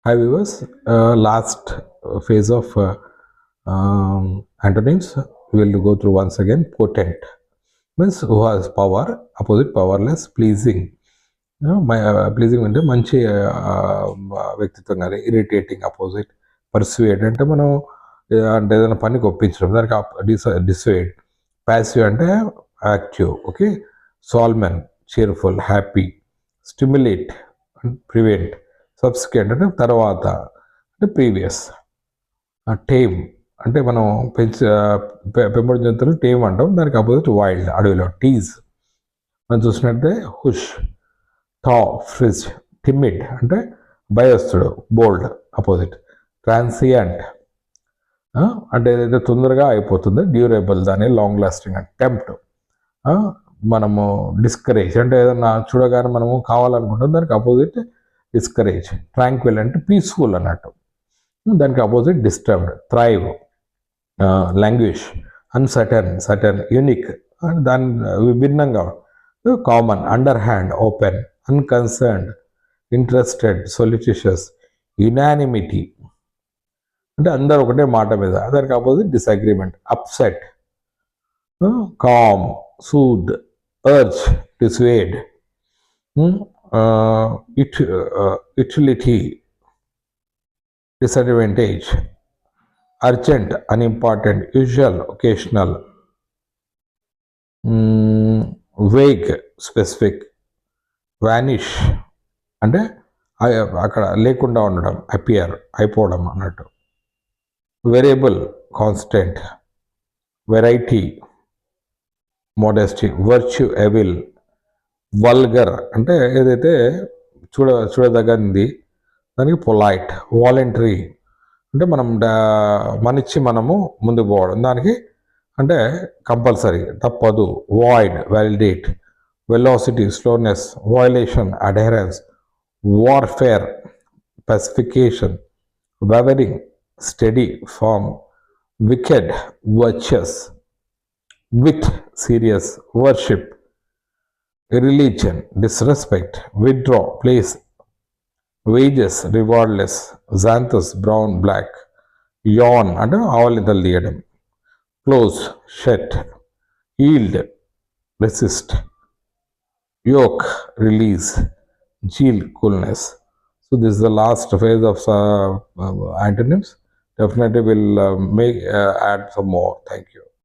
Hi viewers, last phase of antonyms we will go through once again. Potent means who has power, opposite powerless. Pleasing, pleasing అంటే మంచి వ్యక్తిత్వం కానీ. Irritating opposite. పర్సుయేట్ అంటే మనం అంటే ఏదైనా పనికి ఒప్పించడం, దానికి డిసైడ్. ప్యాసివ్ అంటే active. Okay. Salmon cheerful, happy. Stimulate prevent. Subsequent అంటే తర్వాత, అంటే ప్రీవియస్. టేమ్ అంటే మనం పెంపుడు జంతువులు టేమ్ అంటాం, దానికి అపోజిట్ వైల్డ్, అడవిలో. టీజ్ మనం చూసినట్టే హుష్. థా ఫ్రిజ్. టిమిడ్ అంటే భయస్తుడు, బోల్డ్, అపోజిట్. ట్రాన్సియంట్ అంటే ఏదైతే తొందరగా అయిపోతుంది. డ్యూరబుల్ దాని లాంగ్ లాస్టింగ్. అంటే టెంప్ట్ మనము. డిస్కరేజ్ అంటే ఏదన్నా చూడగానే మనము కావాలనుకుంటాం, దానికి అపోజిట్ డిస్కరేజ్. ట్రాంక్విల్ అంటే పీస్ఫుల్ అన్నట్టు, దానికి opposite disturbed. Thrive, language. Uncertain, certain, unique దాని విభిన్నంగా. Common, under hand, open. Unconcerned, interested, solicitous. Unanimity అంటే అందరు ఒకటే మాట మీద, దానికి opposite disagreement. Upset, calm, soothe, urge, dissuade. utility, disadvantage. Urgent, unimportant. Usual, occasional. Vague, specific. Vanish అంటే అక్కడ లేకుండా ఉండడం, అపియర్ అయిపోవడం అన్నట్టు. Variable, constant. Variety, modesty. Virtue, evil. Vulgar అంటే ఏదైతే చూడదగ్గది, దానికి పొలైట్. వాలంటరీ అంటే మనం మనిచ్చి మనము ముందుకు పోవడం, దానికి అంటే కంపల్సరీ, తప్పదు. Void, validate. Velocity, slowness. Violation, adherence. Warfare, pacification. Wavering, steady, firm. Wicked, virtuous. Wit, serious. Worship, religion, disrespect. Withdraw, place. Wages, rewardless. Xanthus, brown, black. Yawn అంటే ఆవలింతలు తీయడం. Close, shut. Yield, resist. Yoke, release. Chill, coolness. So this is the last phase of antonyms. Definitely will add some more. Thank you.